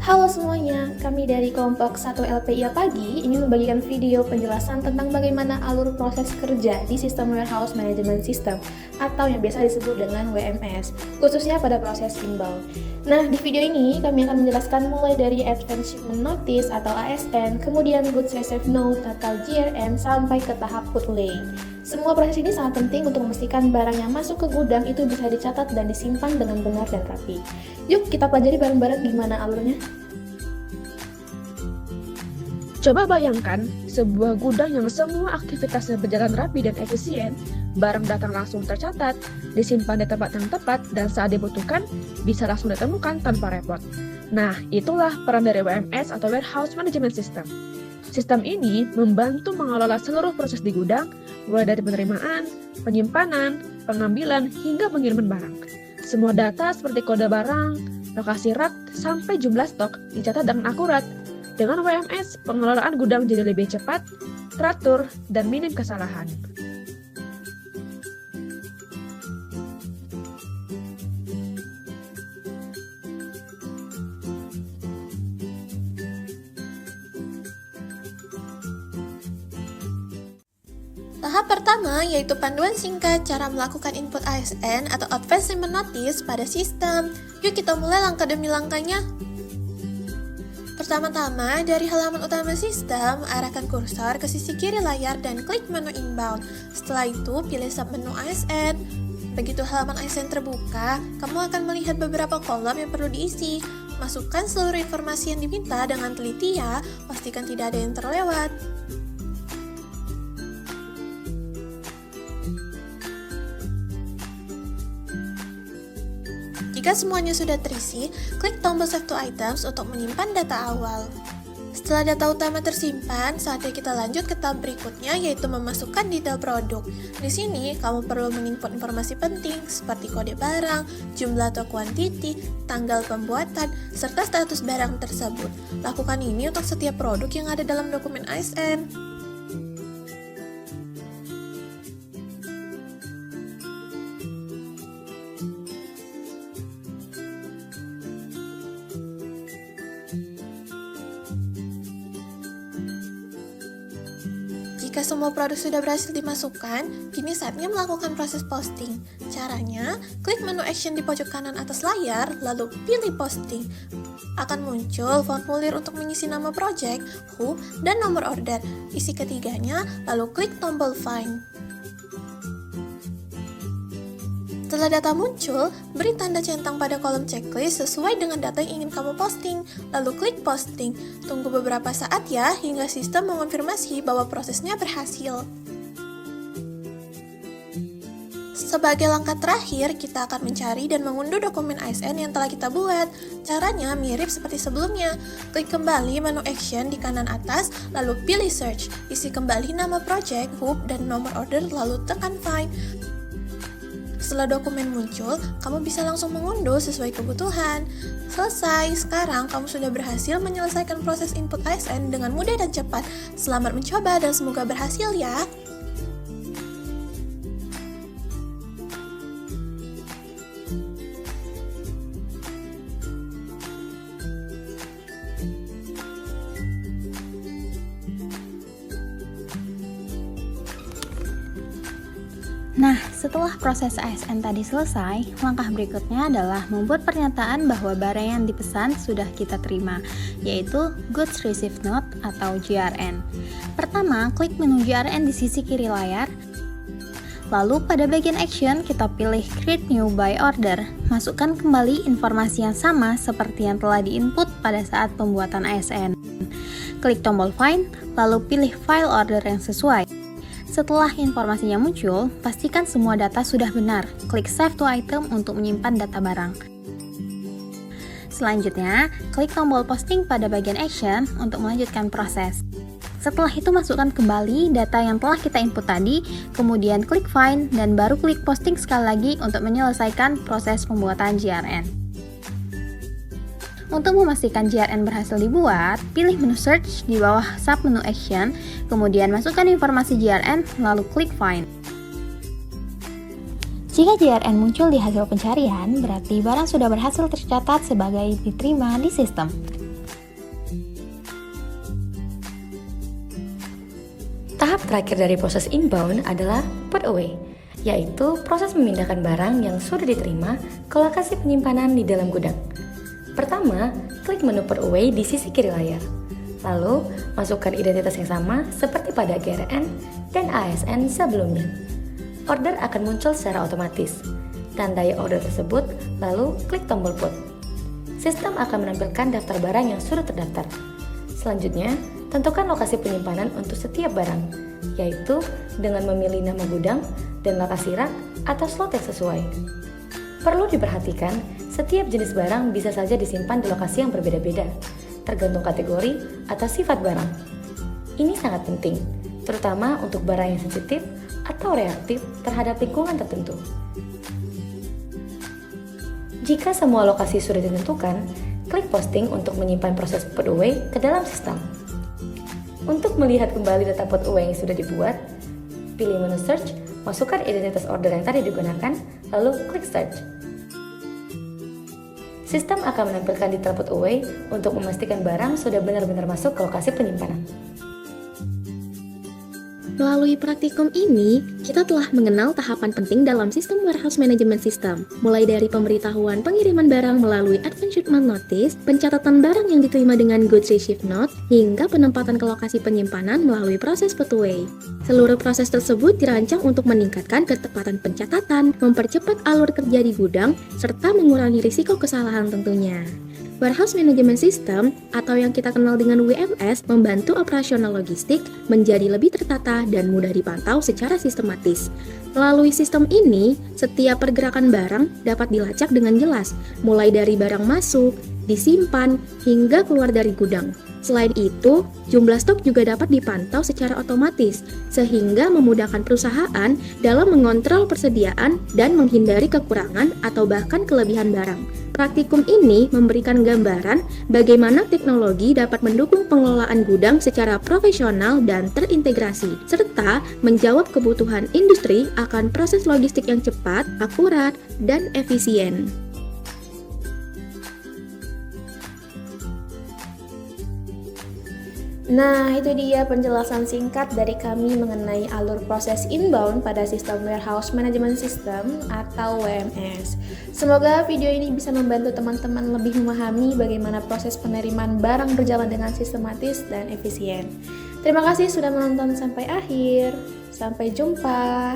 Halo semuanya, kami dari kelompok 1 LPIA Pagi ingin membagikan video penjelasan tentang bagaimana alur proses kerja di sistem Warehouse Management System atau yang biasa disebut dengan WMS, khususnya pada proses inbound. Nah, di video ini kami akan menjelaskan mulai dari Advance Shipment Notice atau ASN, kemudian Goods Received Note atau GRN, sampai ke tahap put laying. Semua proses ini sangat penting untuk memastikan barang yang masuk ke gudang itu bisa dicatat dan disimpan dengan benar dan rapi. Yuk kita pelajari bareng-bareng gimana alurnya. Coba bayangkan sebuah gudang yang semua aktivitasnya berjalan rapi dan efisien, barang datang langsung tercatat, disimpan di tempat yang tepat, dan saat dibutuhkan bisa langsung ditemukan tanpa repot. Nah, itulah peran dari WMS atau Warehouse Management System. Sistem ini membantu mengelola seluruh proses di gudang, mulai dari penerimaan, penyimpanan, pengambilan, hingga pengiriman barang. Semua data seperti kode barang, lokasi rak, sampai jumlah stok dicatat dengan akurat. Dengan WMS, pengelolaan gudang jadi lebih cepat, teratur, dan minim kesalahan. Tahap pertama yaitu panduan singkat cara melakukan input ASN atau Advance Shipment Notice pada sistem. Yuk kita mulai langkah demi langkahnya. Pertama-tama, dari halaman utama sistem, arahkan kursor ke sisi kiri layar dan klik menu inbound. Setelah itu, pilih submenu ASN. Begitu halaman ASN terbuka, kamu akan melihat beberapa kolom yang perlu diisi. Masukkan seluruh informasi yang diminta dengan teliti ya, pastikan tidak ada yang terlewat. Jika semuanya sudah terisi, klik tombol Save to Items untuk menyimpan data awal. Setelah data utama tersimpan, saatnya kita lanjut ke tahap berikutnya yaitu memasukkan detail produk. Di sini, kamu perlu menginput informasi penting seperti kode barang, jumlah atau kuantiti, tanggal pembuatan, serta status barang tersebut. Lakukan ini untuk setiap produk yang ada dalam dokumen ASN. Jika semua produk sudah berhasil dimasukkan, kini saatnya melakukan proses posting. Caranya, klik menu action di pojok kanan atas layar, lalu pilih posting. Akan muncul formulir untuk mengisi nama project, who, dan nomor order. Isi ketiganya, lalu klik tombol find. Setelah data muncul, beri tanda centang pada kolom checklist sesuai dengan data yang ingin kamu posting, lalu klik posting. Tunggu beberapa saat ya, hingga sistem mengonfirmasi bahwa prosesnya berhasil. Sebagai langkah terakhir, kita akan mencari dan mengunduh dokumen ASN yang telah kita buat. Caranya mirip seperti sebelumnya. Klik kembali menu action di kanan atas, lalu pilih search. Isi kembali nama project, hub, dan nomor order, lalu tekan find. Setelah dokumen muncul, kamu bisa langsung mengunduh sesuai kebutuhan. Selesai, sekarang kamu sudah berhasil menyelesaikan proses input ASN dengan mudah dan cepat. Selamat mencoba dan semoga berhasil ya! Nah, setelah proses ASN tadi selesai, langkah berikutnya adalah membuat pernyataan bahwa barang yang dipesan sudah kita terima, yaitu Goods Received Note atau GRN. Pertama, klik menu GRN di sisi kiri layar. Lalu pada bagian action, kita pilih Create New by Order. Masukkan kembali informasi yang sama seperti yang telah diinput pada saat pembuatan ASN. Klik tombol Find, lalu pilih file order yang sesuai. Setelah informasinya muncul, pastikan semua data sudah benar. Klik Save to Item untuk menyimpan data barang. Selanjutnya, klik tombol posting pada bagian action untuk melanjutkan proses. Setelah itu masukkan kembali data yang telah kita input tadi, kemudian klik Find dan baru klik posting sekali lagi untuk menyelesaikan proses pembuatan GRN. Untuk memastikan GRN berhasil dibuat, pilih menu search di bawah submenu action, kemudian masukkan informasi GRN, lalu klik find. Jika GRN muncul di hasil pencarian, berarti barang sudah berhasil tercatat sebagai diterima di sistem. Tahap terakhir dari proses inbound adalah put away, yaitu proses memindahkan barang yang sudah diterima ke lokasi penyimpanan di dalam gudang. Pertama, klik menu put away di sisi kiri layar. Lalu, masukkan identitas yang sama seperti pada GRN dan ASN sebelumnya. Order akan muncul secara otomatis. Tandai order tersebut, lalu klik tombol put. Sistem akan menampilkan daftar barang yang sudah terdaftar. Selanjutnya, tentukan lokasi penyimpanan untuk setiap barang, yaitu dengan memilih nama gudang dan lokasi rak atau slot yang sesuai. Perlu diperhatikan, setiap jenis barang bisa saja disimpan di lokasi yang berbeda-beda, tergantung kategori atau sifat barang. Ini sangat penting, terutama untuk barang yang sensitif atau reaktif terhadap lingkungan tertentu. Jika semua lokasi sudah ditentukan, klik posting untuk menyimpan proses put away ke dalam sistem. Untuk melihat kembali data put away yang sudah dibuat, pilih menu search, masukkan identitas order yang tadi digunakan, lalu klik search. Sistem akan menampilkan detail put away untuk memastikan barang sudah benar-benar masuk ke lokasi penyimpanan. Melalui praktikum ini, kita telah mengenal tahapan penting dalam sistem warehouse management system, mulai dari pemberitahuan pengiriman barang melalui advance shipment notice, pencatatan barang yang diterima dengan goods receipt note, hingga penempatan ke lokasi penyimpanan melalui proses put away. Seluruh proses tersebut dirancang untuk meningkatkan ketepatan pencatatan, mempercepat alur kerja di gudang, serta mengurangi risiko kesalahan tentunya. Warehouse Management System atau yang kita kenal dengan WMS membantu operasional logistik menjadi lebih tertata dan mudah dipantau secara sistematis. Melalui sistem ini, setiap pergerakan barang dapat dilacak dengan jelas, mulai dari barang masuk, disimpan, hingga keluar dari gudang. Selain itu, jumlah stok juga dapat dipantau secara otomatis, sehingga memudahkan perusahaan dalam mengontrol persediaan dan menghindari kekurangan atau bahkan kelebihan barang. Praktikum ini memberikan gambaran bagaimana teknologi dapat mendukung pengelolaan gudang secara profesional dan terintegrasi, serta menjawab kebutuhan industri akan proses logistik yang cepat, akurat, dan efisien. Nah, itu dia penjelasan singkat dari kami mengenai alur proses inbound pada sistem Warehouse Management System atau WMS. Semoga video ini bisa membantu teman-teman lebih memahami bagaimana proses penerimaan barang berjalan dengan sistematis dan efisien. Terima kasih sudah menonton sampai akhir. Sampai jumpa.